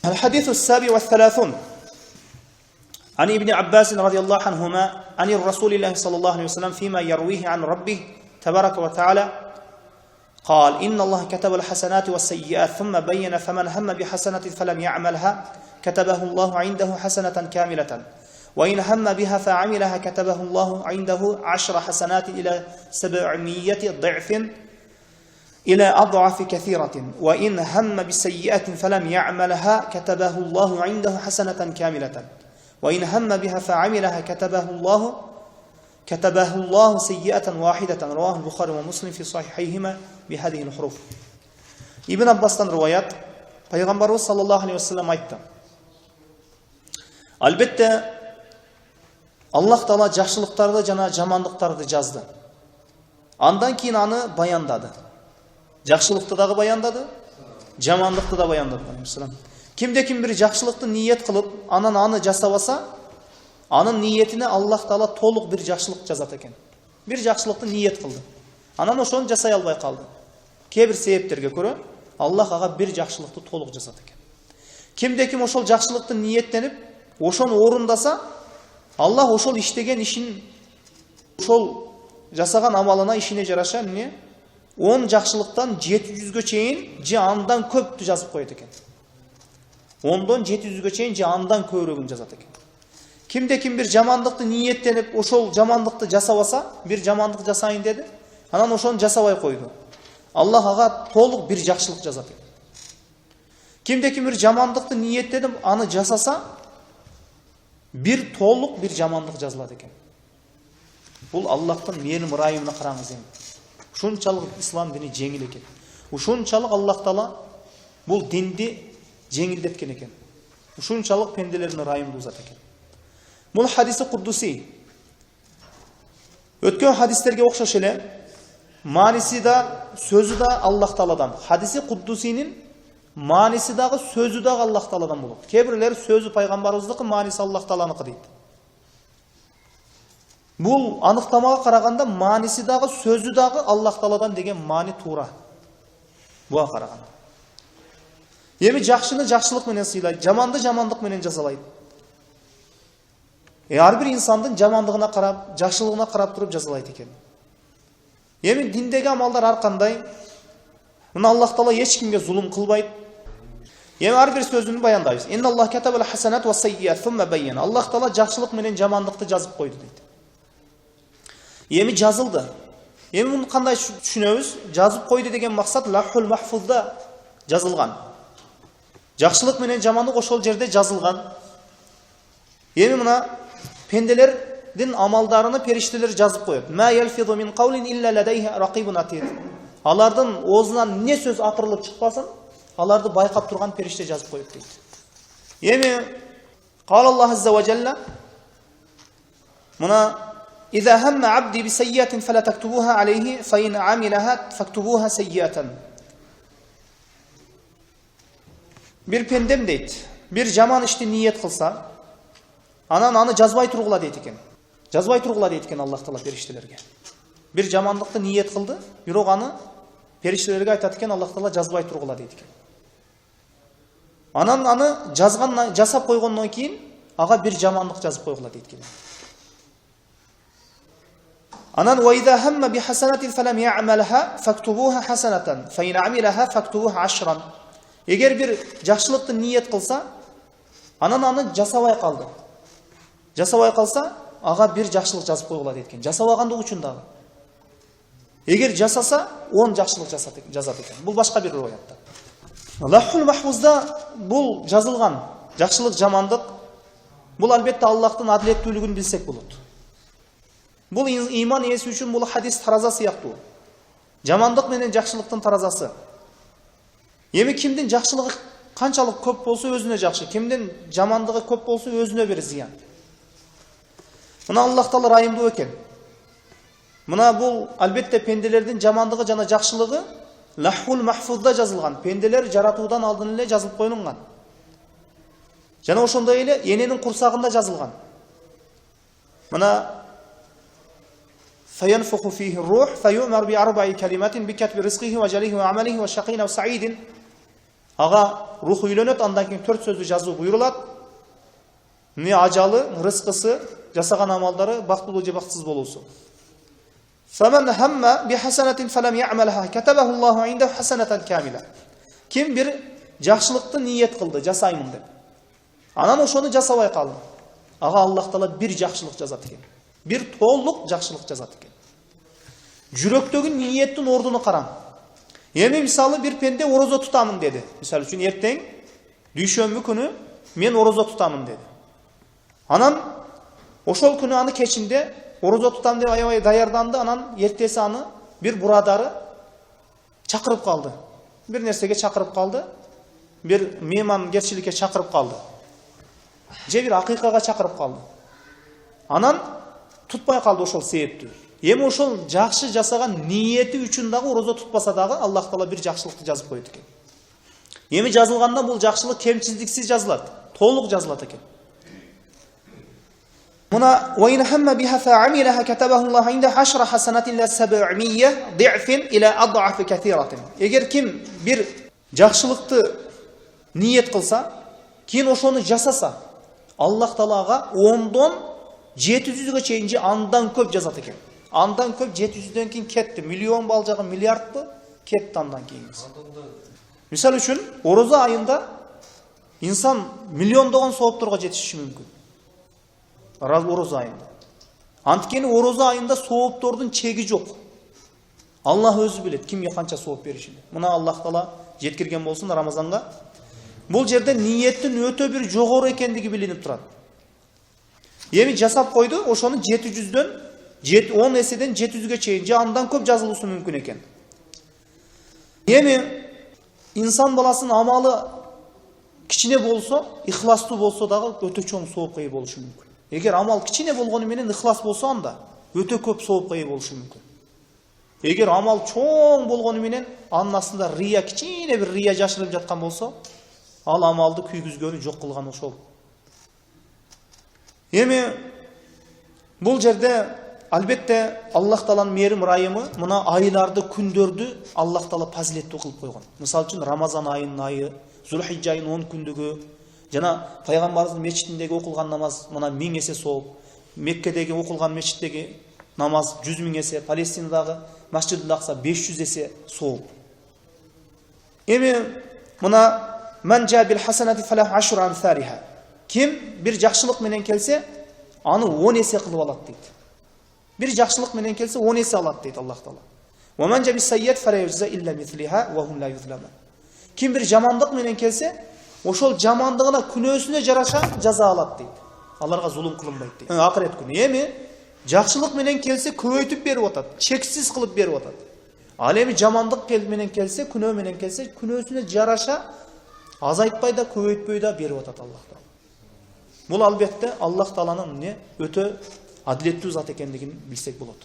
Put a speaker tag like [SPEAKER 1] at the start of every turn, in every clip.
[SPEAKER 1] الحديث السابع والثلاثون عن ابن عباس رضي الله عنهما عن الرسول الله صلى الله عليه وسلم فيما يرويه عن ربه تبارك وتعالى قال إن الله كتب الحسنات والسيئات ثم بين فمن هم بحسنة فلم يعملها كتبه الله عنده حسنة كاملة وإن هم بها فعملها كتبه الله عنده 10 حسنات إلى 700 ضعف إلى أضعاف كثيرة وإن هم بسيئة فلم يعملها كتبه الله عنده حسنة كاملة وإن هم بها فعملها كتبه الله سيئة واحدة رواه البخاري ومسلم في صحيحيهما بهذه الحروف. ибн Аббастан риwayat, пайғамбарымыз саллаллаху алейхи вассалам айтты: Әлбетте Аллах Тағала жақсылықтарды жана жамандықтарды жазды. Андан кейін аны баяндады. Жақсылықты дағы баяндады, жамандықты да баяндады. Кимде-ким бір жақсылықты ниет қылып, анан аны жасабаса, анын ниетіне Аллах Тағала толық бір жақсылық жазады екен. Бір жақсылықты ниет қылды. Анан ошоны жасай албай қалды. Кейбір себептерге көрө Аллах аға бір жақсылықты толық жасады екен. Кимде-ким ошол жақсылықты ниеттеніп, ошоны орындаса, Аллах ошол иштеген ишин, ошол жасаған амалына ишине жараша 10 жақсылықтан 700-ге чейин же андан көптү жазып коет экен. 10-дан 700-ге чейин же андан көбүрөгүн жазат экен. Кимде-ким бир жамандыкты ниеттенип, ошол жамандыкты жасабаса, бир жамандык жасайын деди, анан ошону жасабай койду. Аллах ага толук бир жакшылык жазат экен. Кимде-ким бир жамандыкты ниеттенип, аны жасаса, бир толук бир жамандык жазылат экен. Бул Аллахтын менин ырайымына караңыз эми. Ушунчалык ислам дини жеңил экен. Ушунчалык Аллах Таала бул динди жеңилдеткен экен. Ушунчалык пенделердин ырайымдуу зат экен. Бул хадиси куддуси. Өткөн хадистерге окшош эле, мааниси да, сөзү да Аллах Тааладан. Хадиси куддусинин мааниси дагы, сөзү дагы Аллах Тааладан болот. Кээ-бирлер сөзү пайгамбарыбыздыкы, мааниси Аллах Тааланыкы дейт. Бул аныктамага караганда мааниси дагы, сөзү дагы Аллах Тааладан деген маани туура. Буга караганда. Эми жакшыны жакшылык менен сыйлайт, жаманды жамандык менен жазалайт. Ар бир инсандын жамандыгына карап, жакшылыгына карап туруп жазалайт экен. Эми диндеги амалдар ар кандай? Мына Аллах Таала эч кимге зулум кылбайт. Эми ар бир сөзүн баяндайбыз. Инналлах катабал хасанат ва саййиат сумма байяна. Аллах Таала жакшылык менен жамандыкты жазып койду дейт. Эми жазылды. Эми муну кандай түшүнөбүз? Жазып койду деген максат лахул махфузда жазылган. Жакшылык менен жамандык ошол жерде жазылган. Эми мына пенделердин амалдарыны периштелер жазып коет. Ма ялфизу мин каулин илля ладайхи рақибун атид. Алардын оозунан не сөз атырылып чыкпасын, аларды байкап турган периште жазып коет дейт. Эми кал Аллах азза ва жалла мына إذا هم عبدي بسيئة فلا تكتبوها عليه فإن عملها فاكتبوها سيئة. Bir pendem deyt, bir жаман ишти ниет кылса, анан аны жазбай тургула дейт экен. Жазбай тургула дейт экен Аллах Таала периштелерге. Bir жамандыкты ниет кылды, бирок аны периштелерге айтат экен Аллах Таала жазбай тургула дейт экен. Анан аны жасап койгондон кийин ага bir жамандык жазып койгула дейт экен. Анан وَإِذَا هَمَّ بِحَسَنَةٍ فَلَمْ يَعْمَلْهَا فَاكْتُبُوهَا حَسَنَةً فَإِنْ عَمِلَهَا فَاكْتُبُوهَا 10. Эгер бир жакшылыкты ниет кылса, анан аны жасабай калды. Жасабай калса, ага бир жакшылык жазып койгула дейт экен. Жасабагандыгы үчүн дагы. Эгер жасаса, 10 жакшылык жазат экен. Бул башка бир риwayatта. Лахул махфузда бул жазылган. Жакшылык, жамандык. Бул албетте Аллахтын адилеттүүлүгүн билсек болот. Бул иман ээси үчүн бул хадис тараза сыяктуу. Жамандык менен жакшылыктын таразасы. Эми кимдин жакшылыгы канчалык көп болсо өзүнө жакшы, кимдин жамандыгы көп болсо өзүнө бир зыян. Мына Аллах Таала райымдуу экен. Мына бул албетте пенделердин жамандыгы жана жакшылыгы лахул махфузда жазылган. Пенделер жаратуудан алдын эле жазылып коюлган. Жана ошондой эле эненин курсагында жазылган. Мына فينفخ فيه الروح فيؤمر بأربع كلمات بكتب رزقه وجله وعمله وشقي أو سعيد. Ага рух үйлөнөт, андан кийин 4 сөздү жазуу буйрулат. Не ажалы, рызкысы, жасаган амалдары бактылуу же бактсыз болуусу. فمن هم بحسنة فلم يعملها كتبه الله عنده حسنة كاملة. Kim bir жакшылыкты ниет кылды, жасаймын деп. Анан ошону жасабай калды. Ага Аллах Таала бир жакшылык жазат экен. Бир толук жакшылык жазат экен. Жүрөктөгү ниеттин ордуну караң. Эми мисалы бир пенде орозо тутамын деди. Мисалы үчүн эртең дүйшөмбү күнү мен орозо тутамын деди. Анан ошол күнү аны кечинде орозо тутам деп аябай даярданды. Анан эртеси аны бир бурадары чакырып калды. Бир нерсеге чакырып калды. Бир меймангерчиликке чакырып калды. Же бир акыйкага чакырып калды. Анан тутпай калды ошол себептүү. Эми ошол жакшы жасаган ниети үчүн дагы орозо тутпаса дагы Аллах Таала бир жакшылыкты жазып коет экен. Эми жазылганда бул жакшылык кемчилдиксиз жазылат, толук жазылат экен. Мына وَإِنْ هَمَّ بِهَا فَعَمِلَهَا كَتَبَهُ اللَّهُ عِنْدَهُ 10 حَسَنَةٍ إِلَى 700 ضِعْفٍ إِلَى أَضْعَافٍ كَثِيرَةٍ. Эгер ким бир жакшылыкты ниет кылса, кийин ошону жасаса, Аллах Таалага 10дон 700ге чейин же андан көп жазат экен. Андан көп 700дөн кийин кетти. Миллион балжагы миллиардпы? Кетти андан кийин. Мисалы үчүн, орозо айында инсан миллиондогон соопторго жетиши мүмкүн. Орозо айында. Анткени орозо айында сооптордун чеги жок. Аллах өзү билет кимге канча сооп беришин. Мына Аллах Таала жеткирген болсун Рамазанга. Бул жерде ниеттин өтө бир жогору экендиги билинип турат. Эми жасап койду, ошону 700дөн 10 эседен 700ге чейин же андан көп жазылуусу мүмкүн экен. Эми инсан баласынын амалы кичине болсо, ихластуу болсо дагы өтө чоң соопка ээ болушу мүмкүн. Эгер амал кичине болгону менен ихлас болсо анда өтө көп соопка ээ болушу мүмкүн. Эгер амал чоң болгону менен анын астында рия, кичине бир рия жашырып жаткан болсо, ал амалды күйгүзгөнү жок кылган ошол. Эми бул жерде албетте Аллах Тааланын мээрим ырайымы мына айларды, күндөрдү Аллах Таала фазилеттүү кылып койгон. Мисалы үчүн Рамазан айынын айы, Зулхижжа айынын 10 күндүгү, жана пайгамбарыбыздын мечитиндеги окулган намаз мына 1000 эсе сооп, Меккедеги окулган мечиттеги намаз 100 000 эсе, Палестинадагы Масжидул Акса 500 эсе сооп. Эми мына Мен жабил хасанати фалаху ашру амсалиха. Ким бир жакшылык менен келсе, аны 10 эсе кылып алат дейт. Бир жакшылык менен келсе 10 эсе алат дейт Аллах Таала. Ва мен жаби сайят фала юза илля мислиха ва хум ла юзламун. Ким бир жамандык менен келсе, ошол жамандыгына күнөөсүнө жараша жаза алат дейт. Аларга зулум кылынбайт дейт. Акырет күнү. Эми жакшылык менен келсе көбөйтүп берип атат, чексиз кылып берип атат. Ал эми жамандык менен келсе, күнөө менен келсе, күнөөсүнө жараша азайтпай да көбөйтпөй да берип атат Аллах Таала. Бул албетте Аллах Тааланын эмне өтө адилеттүү зат экендигин билсек болот.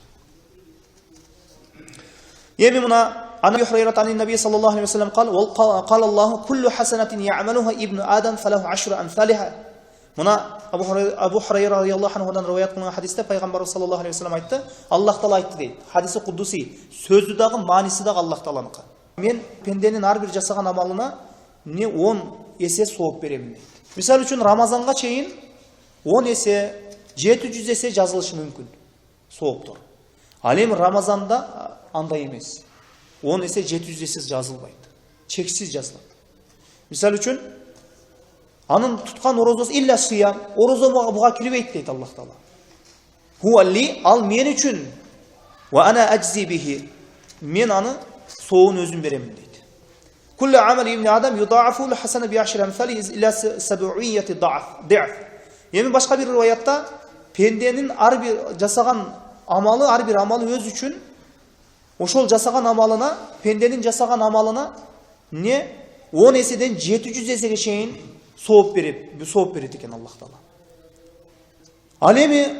[SPEAKER 1] Эми мына Ана Хурайрат ан Наби саллаллаху алейхи ва саллям qala Allahu kullu hasanatin ya'maluha ibnu Adam falahu 10 amsalha. Мына Абу Хурайра радияллаху анхудан риваят кылган хадисте пайгамбарыбыз саллаллаху алейхи ва саллям айтты. Аллах Таала айтты дейт. Хадиси кудуси, сөзү дагы, мааниси дагы Аллах Тааланыкы. Мен пенденин ар бир жасаган амалына не 10 эсе сооп беремин дейт. Мисалы үчүн Рамазанга чейин 10 эсе, 700 эсе жазылышы мүмкүн сооптор. Ал эми Рамазанда андай эмес. 10 эсе, 700 эсе жазылбайт. Чексиз жазылат. Мисалы үчүн анын туткан орозосу илля сыям, орозо буга кирбейт дейт Аллах Таала. Хуалли, ал мен үчүн, ва ана аджзи бихи, мен аны соон өзүм беремин дейт. Kullu amali ibn Adam yudaafu li hasana bi 10 amsalihi ila 700 ضعف. Эми башка бир риваятта пенденин ар бир жасаган амалы, ар бир амалы өз үчүн ошол жасаган амалына, пенденин жасаган амалына не 10 эседен 700 эсеге чейин сооп берет экен Аллах Таала. Ал эми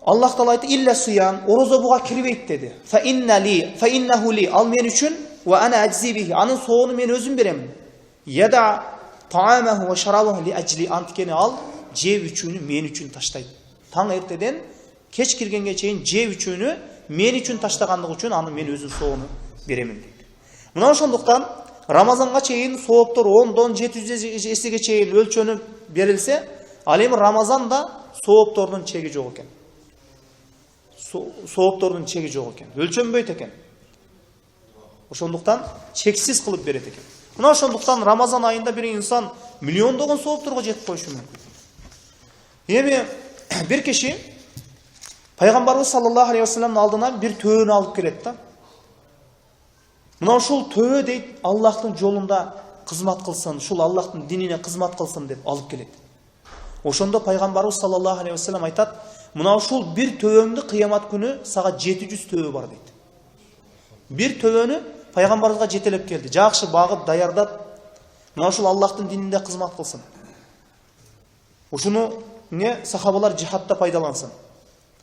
[SPEAKER 1] Аллах Таала айтты илля суям, орозо буга кирбейт деди. Fa innahu li, ал мен үчүн, ва ана аджзи бихи, анын соону мен өзүм берем. Яда таамаху ва шарабаху ли ажли, анткени ал жеп үчүнү мен үчүн таштайт. Таң эртеден кеч киргенге чейин жеп үчүнү мен үчүн таштагандыгы үчүн аны мен өзүм соону беремин дейт. Мына ошондуктан Рамазанга чейин сооптор 10-дон 700 эсеге чейин өлчөнүп берилсе, ал эми Рамазанда сооптордун чеги жок экен. Сооптордун чеги жок экен. Өлчөнбөйт экен. Ошондуктан чексиз кылып берет экен. Мына ошондуктан Рамазан айында бир инсан миллиондогон соопторго жетип коюшу мүмкүн. Эми бир киши Пайгамбарыбыз саллаллаху алейхи вассаламдын алдына бир төөнү алып келет да. Мына ушул төбө дейт, Аллахтын жолунда кызмат кылсын, ушул Аллахтын динине кызмат кылсын деп алып келет. Ошондо Пайгамбарыбыз саллаллаху алейхи вассалам айтат, мына ушул бир төбөңдү кыямат күнү сага 700 төбө бар дейт. Бир төбөнү Пайгамбарыбызга жетелеп келди. Жакшы багып, даярдап, мына ушул Аллахтын дининде кызмат кылсын. Ушуну сахабалар жихадта пайдалансын.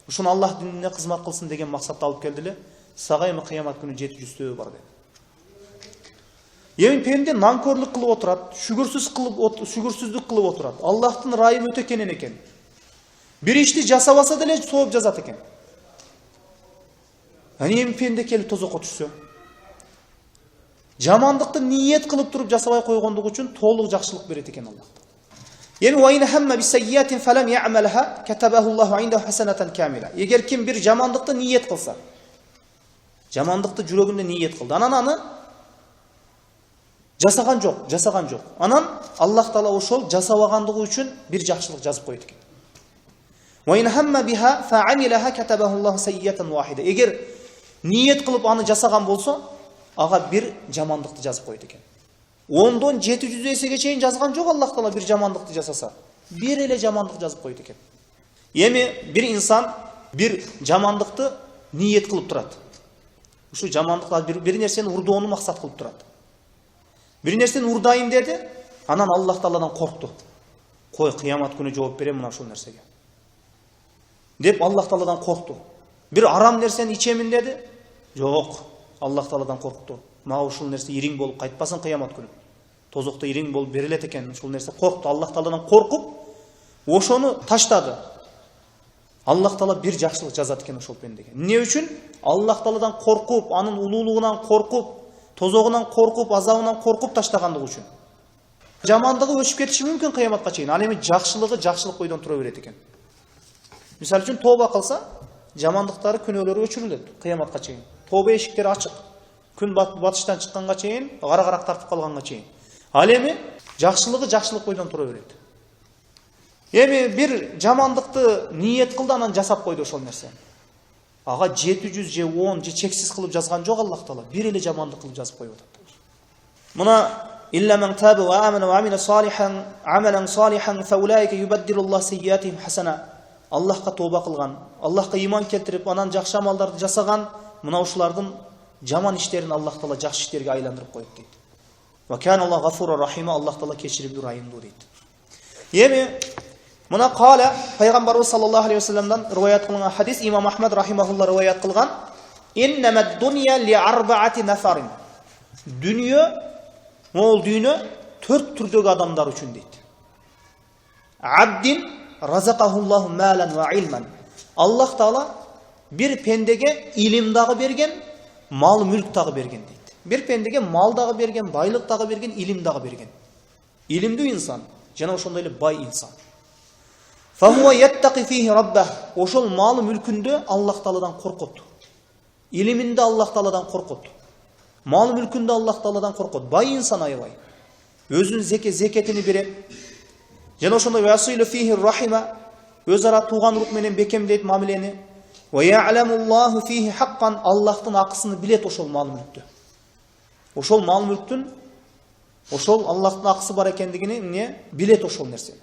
[SPEAKER 1] Ушуну Аллах дининде кызмат кылсын деген максатта алып келдиле. Сага эми кыямат күнү 700 төбө бар дейт. Эми пенде нанкөрлүк кылып отурат, шүгүрсүздүк кылып отурат. Аллахтын ырайы өтө кенен экен. Бир ишти жасабаса деле сооп жазат экен. Эми пенде келип тозокко түшсө, жамандыкты ниет кылып туруп жасабай койгондугу үчүн толук жакшылык берет экен Аллах. Эми вайна хамма бисайятин фалам я'малха катабаху Аллаху индаhu хасанатан камила. Эгер ким бир жамандыкты ниет кылса, жамандыкты жүрөгүндө ниет кылды, анан аны жасаган жок. Анан Аллах Таала ошол жасабагандыгы үчүн бир жакшылык жазып коет экен. Вайна хамма биха фа'амилаха катабаху Аллаху сайятан вахида. Эгер ниет кылып аны жасаган болсо, ага бир жамандыкты жазып коет экен. 10-дон 700 эсеге чейин жазган жок Аллах Таала бир жамандыкты жасаса. Бир эле жамандык жазып коет экен. Эми бир инсан бир жамандыкты ниет кылып турат. Ушу жамандыкты бир нерсени урдоону максат кылып турат. Бир нерсени урдайын деди, анан Аллах Тааладан коркту. Кой, кыямат күнү жооп берем мына ушул нерсеге. Деп Аллах Тааладан коркту. Бир арам нерсени ичемин деди. Жок, Аллах Тааладан коркту. Мага ушул нерсе ириң болуп кайтпасын кыямат күнү. Тозокто ириң болуп берилет экен. Ушул нерсе коркту. Аллах Тааладан коркуп, ошону таштады. Аллах Таала бир жакшылык жазат экен ошол пендеге. Эмне үчүн? Аллах Тааладан коркуп, анын улуулугунан коркуп, тозогунан коркуп, азабынан коркуп таштагандыгы үчүн. Жамандыгы өчүп кетиши мүмкүн кыяматка чейин. Ал эми жакшылыгы жакшылык бойдон тура берет экен. Мисалы үчүн тооба кылса, жамандыктары, күнөөлөрү өчүрүлөт кыяматка чейин. Тооба эшиктери ачык. Күн батыштан чыкканга чейин, кара-карак тартып калганга чейин. Ал эми жакшылыгы жакшылык бойдон тура берет. Эми бир жамандыкты ниет кылды, анан жасап койду ошол нерсе. Ага 700 же 10 же чексиз кылып жазган жок Аллах Таала. Бир эле жамандык кылып жазып коюп атат. Мына илля ман таба ва амана ва амила салихан амалан салихан фа улайка юбаддилуллаху сайятихим хасана. Аллахка тооба кылган, Аллахка иман келтирип, анан жакшы амалдарды жасаган, мына ушулардын жаман иштерин Аллах Таала жакшы иштерге айландырып коет дейт. Ва кана Аллаху гафурур рахима, Аллах Таала кечиримдүү, райымдуу дейт. Эми мына кала Пайгамбарыбыз саллаллаху алейхи вассаламдан риваят кылган хадис, имам Ахмад рахимахулла риваят кылган: "Иннамад дунья ли арбаати нафарин." Дүние, ол дүйнө 4 түрдөгү адамдар үчүн дейт. Абдин разакахуллаху малан ва илман. Аллах Таала бир пендеге илим дагы берген, мал мүлк дагы берген дейт. Бир пендеге мал дагы берген, байлык дагы берген, илим дагы берген. Илимдүү инсан, жана ошондой эле бай инсан. Фахуа яттaqi фихи раббах. Ошол мал мүлкүндө Аллах Тааладан коркот. Илиминде Аллах Тааладан коркот. Мал мүлкүндө Аллах Тааладан коркот. Бай инсан аябай. Өзүнүн зекетини берет. Жана ошондой василу фихи рахима, өз ара тууганлык менен бекемдейт мамилени. Ва я'ламуллаху фихи хаккан, Аллахтын акысын билет ошол мал мүлктө. Ошол мал мүлктүн ошол Аллахтын акысы бар экендигини билет ошол нерсени.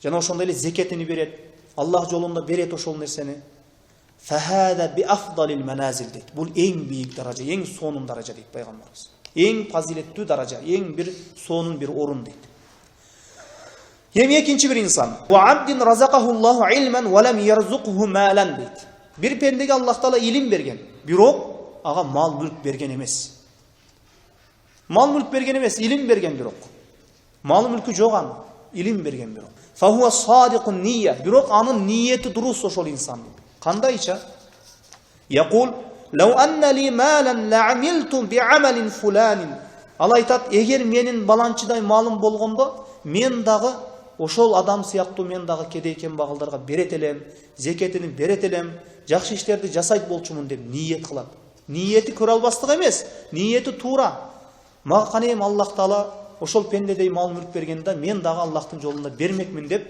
[SPEAKER 1] Жана ошондой эле зекетини берет. Аллах жолунда берет ошол нерсени. Фахада би афдалил маназил дейт. Бул эң бийик даража, эң сонун даража дейт пайгамбарыбыз. Эң фазилеттүү даража, эң бир сонун бир орун дейт. Эми экинчи бир инсан. Ва абдин разакахуллаху илман ва лам ярзукху малан дейт. Бир пендеге Аллах Таала илим берген, бирок ага мал мүлк берген эмес. Мал мүлк берген эмес, илим берген бирок. Мал мүлкү жок аны, илим берген бирок. Фахуа садикун нiyya, бирок анын ниети дурус ошол инсан. Кандайча? Якул: "Лау анна ли малан лa'амилту би'амалин фуланин Ал айтат, егер менин баланчыдай малым болгондо, мен дагы ошол адам сыяктуу мен дагы кедей кембагалдарга берет элем, зекетин берет элем, жакшы иштерди жасайт болчумун деп ниет кылат. Ниети көрө албастык эмес, ниети туура. Мага канем Аллах Таала ошол пендедей мал мүлк бергенде мен дагы Аллахтын жолунда бермекмин деп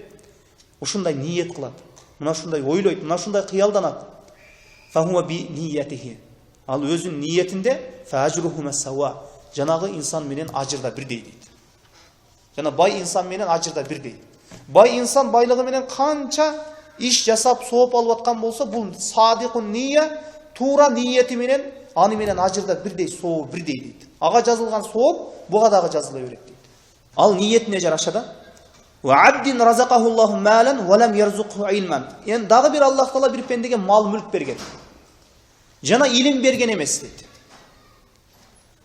[SPEAKER 1] ушундай ниет кылат. Мына ушундай ойлойт, мына ушундай кыялданат. Фахуа би ниятихи. Ал өзүнүн ниетинде фажрухума сава. Жанагы инсан менен ажырда бирдей дейт. Жана бай инсан менен ажырда бирдей. Бай инсан байлыгы менен канча иш жасап сооп алып аткан болсо, бул садикун ния, туура ниети менен аны менен ажырда бирдей соо бирдей дейт. Ага жазылган сооп буга дагы жазыла берет дейт. Ал ниетине жараша да. Ва абдин разакаху Аллаху малан ва лам ярзукху илман. Ен дагы бир Аллах Таала бир пендеге мал мүлк берген. Жана илим берген эмес дейт.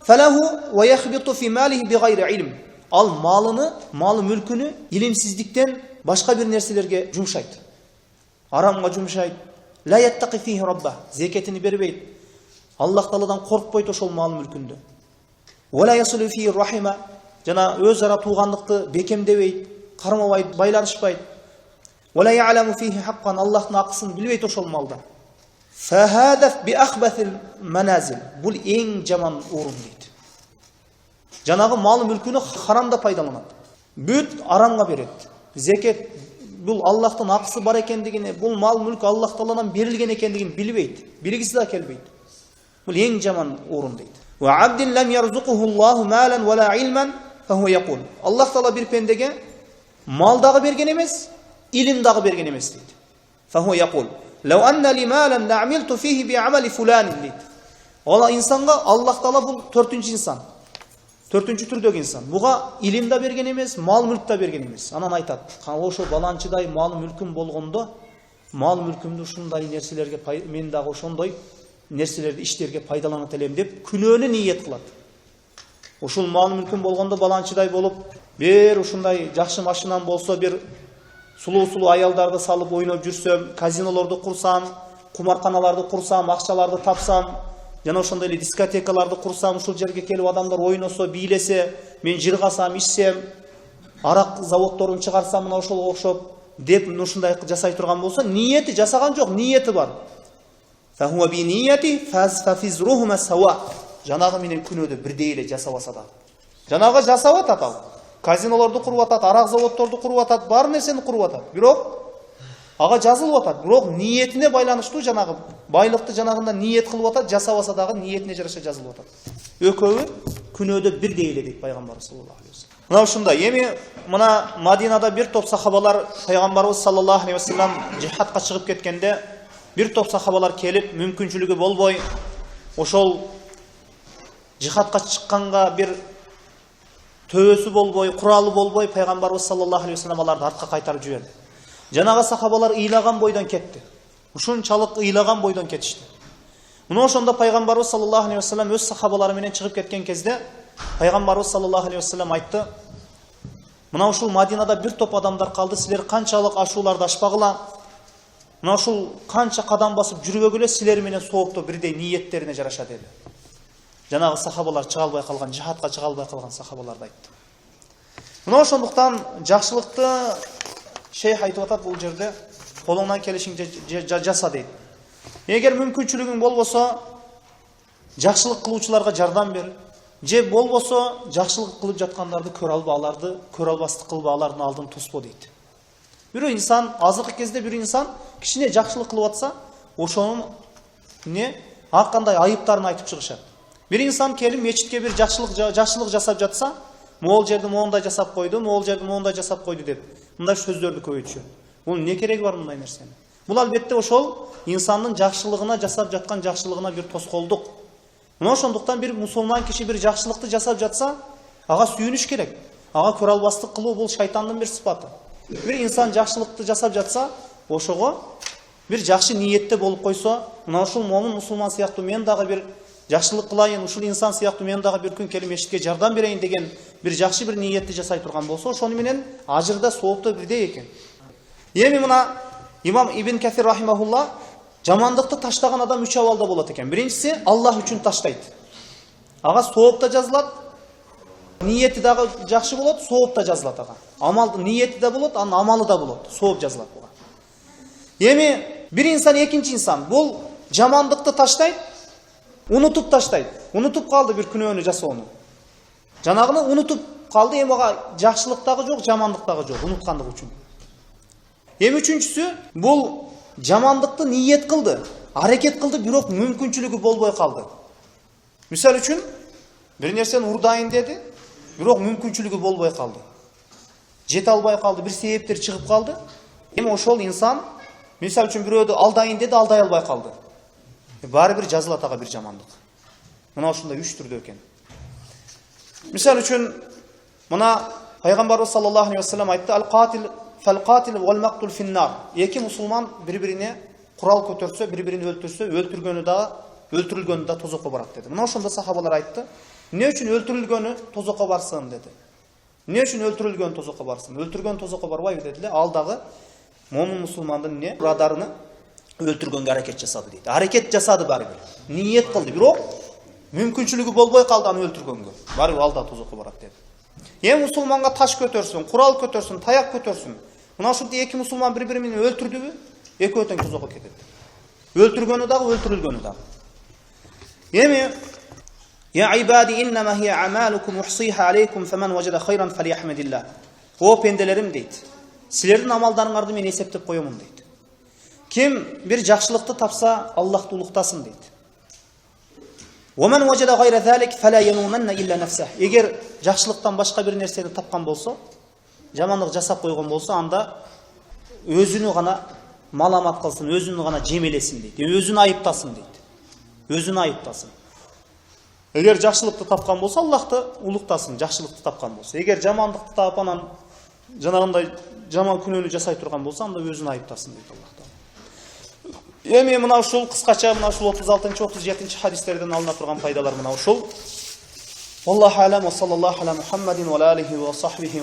[SPEAKER 1] Фалаху ва яхбиту фи малихи бигайри илм. Ал малы мүлкүнү илимсиздиктен башка бир нерселерге жумшайт. Арамга жумшайт. Ла яттaqi фихи рабба. Зекетини бербейт. Аллах Тааладан коркпойт ошол мал мүлкүндө. Ва ла ясулу фихи рахима. Жана өз ара туугандыкты бекемдебейт, кармабайт, байланышпайт. Ва ла я'ламу фихи хаккан. Аллахтын акысын билбейт ошол малда. Фахада би ахбаthil маназил. Бул эң жаман орун дейт. Жанагы мал мүлкүнү харамда пайдаланат. Бүт арамга берет. Зекет бул Аллахтын акысы бар экендигини, бул мал мүлк Аллах Тааладан берилген экендигин билбейт. Билгиси да келбейт. Бул эң жаман орун дейт. Ва абдин лам ярзукуху Аллаху малан ва ла илман фаху якул. Аллах Таала бир пендеге мал дагы берген эмес, илим дагы берген эмес дейт. Фаху якул. Лау анна ли малан ла амилту фихи би амали фулан дейт. Ола инсанга Аллах Таала бул төртүнчү инсан. Төртүнчү түрдөгү инсан. Буга илим да берген эмес, мал мүлк да берген эмес. Анан айтат, ошо баланчыдай мал мүлкүм болгондо, мал мүлкүмдү ушундай нерселерге мен дагы ошондой нерселерди иштерге пайдаланат элем деп күнөөнү ниет кылат. Ушул мал мүлкүм болгондо баланчыдай болуп, бир ушундай жакшы машинам болсо, бир сулуу аялдарды салып ойноп жүрсөм, казинолорду курсам, кумарканаларды курсам, акчаларды тапсам, жана ошондой эле дискотекаларды курсам, ушул жерге келип адамдар ойносо, бийлесе, мен жыргасам, ичсем, арак заводдорун чыгарсам, мына ошолго окшоп деп ушундай жасай турган болсо, ниети жасаган жок, ниети бар. Фахуа би нияти фафизрухума сава. Жанагы менен күнөөдө бирдей эле жасабаса да. Жанагы жасап атат ал. Казинолорду куруп атат, арак заводдорду куруп атат, бар нерсени куруп атат. Бирок ага жазылып атат. Бирок ниетине байланыштуу жанагы байлыкты жанагында ниет кылып атат, жасабаса дагы ниетине жараша жазылып атат. Экөөбү күнөөдө бирдей эле дейт пайгамбарыбыз саллаллаху алейхи вассалам. Мына ушундай. Эми мына Мадинада бир топ сахабалар пайгамбарыбыз саллаллаху алейхи вассалам жихадка чыгып кеткенде, бир топ сахабалар келип, мүмкүнчүлүгү болбой, ошол жихадка чыкканга бир төбөсү болбой, куралы болбой, пайгамбарыбыз саллаллаху алейхи вассалам аларды артка кайтарып жиберди. Жанагы сахабалар ыйлаган бойдон кетти. Ушунчалык ыйлаган бойдон кетишти. Мына ошондо пайгамбарыбыз саллаллаху алейхи вассалам өз сахабалары менен чыгып кеткен кезде, пайгамбарыбыз саллаллаху алейхи вассалам айтты: "Мына ушул Мадинада бир топ адамдар калды, силер канчалык ашууларды ашпагыла. Мына ушул канча кадам басып жүрбөгүлө, силер менен соопто бирдей ниеттерине жараша" деди. Жанагы сахабалар чыга албай калган, жихадка чыга албай калган сахабаларды айтты. Мына ошондуктан жакшылыкты шейх айтып атат бул жерде, колуңдан келишинче жаса дейт. Эгер мүмкүнчүлүгүң болбосо, жакшылык кылуучуларга жардам бер. Же болбосо, жакшылык кылып жаткандарды көрө алба, аларды көрө албастык кылба, алардын алдын тоспо дейт. Бир инсан, азыркы кезде бир инсан кичине жакшылык кылып атса, ошонун ар кандай айыптарын айтып чыгышат. Бир инсан келип мечитке бир жакшылык жасап жатса, могул жерди моундай жасап койду, могул жерди моундай жасап койду деп мындай сөздөрдү көбөйтүшөт. Бул не кереги бар мындай нерсени? Бул албетте ошол инсандын жакшылыгына, жасап жаткан жакшылыгына бир тоскоолдук. Мына ошондуктан бир мусулман киши бир жакшылыкты жасап жатса, ага сүйүнүш керек. Ага көрө албастык кылуу бул шайтандын бир сыпаты. Бир инсан жакшылыкты жасап жатса, ошого бир жакшы ниетте болуп койсо, мына ушул момун мусулман сыяктуу мен дагы бир жакшылык кылайын, ушул инсан сыяктуу мен дагы бир күн келип мешитке жардам берейин деген бир жакшы бир ниетти жасай турган болсо, ошону менен ажырда соопто бирдей экен. Эми мына Имам Ибн Касир рахимахулла жамандыкты таштаган адам 3 абалда болот экен. Биринчиси Аллах үчүн таштайт. Ага сооп да жазылат, ниети дагы жакшы болот, сооп да жазылат ага. Амалдын ниети да болот, анын амалы да болот, сооп жазылат буга. Эми бир инсан, экинчи инсан бул жамандыкты таштайт, унутуп таштайт. Унутуп калды бир күнөөнү жасоону. Жанагыны унутуп калды, эми ага жакшылык дагы жок, жамандык дагы жок, унуткандык үчүн. Эми үчүнчүсү бул жамандыкты ниет кылды, аракет кылды, бирок мүмкүнчүлүгү болбой калды. Мисал үчүн бир нерсени урдайын деди, бирок мүмкүнчүлүгү болбой калды. Жете албай калды, бир себептер чыгып калды. Эми ошол инсан мисал үчүн бирөөдү алдайын деди, алдай албай калды. Баары бир жазылат ага бир жамандык. Мына ушундай үч түрдө экен. Мисал үчүн мына пайгамбарыбыз саллаллаху алейхи ва саллям айтты: "Ал-катил фал-катил вал-мактул фин-нар." Эки мусулман бири-бирине курал көтөрсө, бири-бирин өлтүрсө, өлтүрүлгөнү да тозокко барат деди. Мына ошондо сахабалар айтты: "Эмне үчүн өлтүрүлгөнү тозокко барсын?" деди. "Эмне үчүн өлтүрүлгөн тозокко барсын? Өлтүргөн тозокко барбайбы?" деди. Ал дагы момун мусулмандын эмне радарыны өлтүргөнгө аракет жасады дейт. Аракет жасады баары бир. Ниет кылды, бирок мүмкүнчүлүгү болбой калды аны өлтүргөнгө. Баары бир ал да тозокко барат деди. Эми мусулманга таш көтөрсүн, курал көтөрсүн, таяк көтөрсүн. Мына ушундай эки мусулман бири-бири менен өлтүрдүбү? Экөө тең тозокко кетет. Өлтүргөнү дагы, өлтүрүлгөнү дагы. Эми "Я ибади иннама хия амалукум ухсиха алейкум фаман важада хайран фалияхмидилlah." О пенделерим дейт. Силердин амалдарыңарды мен эсептеп коёмун дейт. Ким бир жакшылыкты тапса, Аллахты улуктасын дейт. "Ваман важада гайра залик фала януманна илля нафсах." Эгер жакшылыктан башка бир нерсени тапкан болсо, жамандык жасап койгон болсо, анда өзүнү гана маламат кылсын, өзүнү гана жемелесин дейт. Өзүн айыптасын дейт. Өзүн айыптасын. Эгер жакшылыкты тапкан болсо, Аллахты улуктасын, жакшылыкты тапкан болсо. Эгер жамандыкты таап анан жанагындай жаман күнөөнү жасай турган болсо, анда өзүн айыптасын дейт Аллах Таала. Эми мына ушул кыскача мына ушул 36-37 хадистерден алына турган пайдалар мына ушул. Аллаху алам ва саллаллаху ала Мухаммадин ва алихи ва сахбихи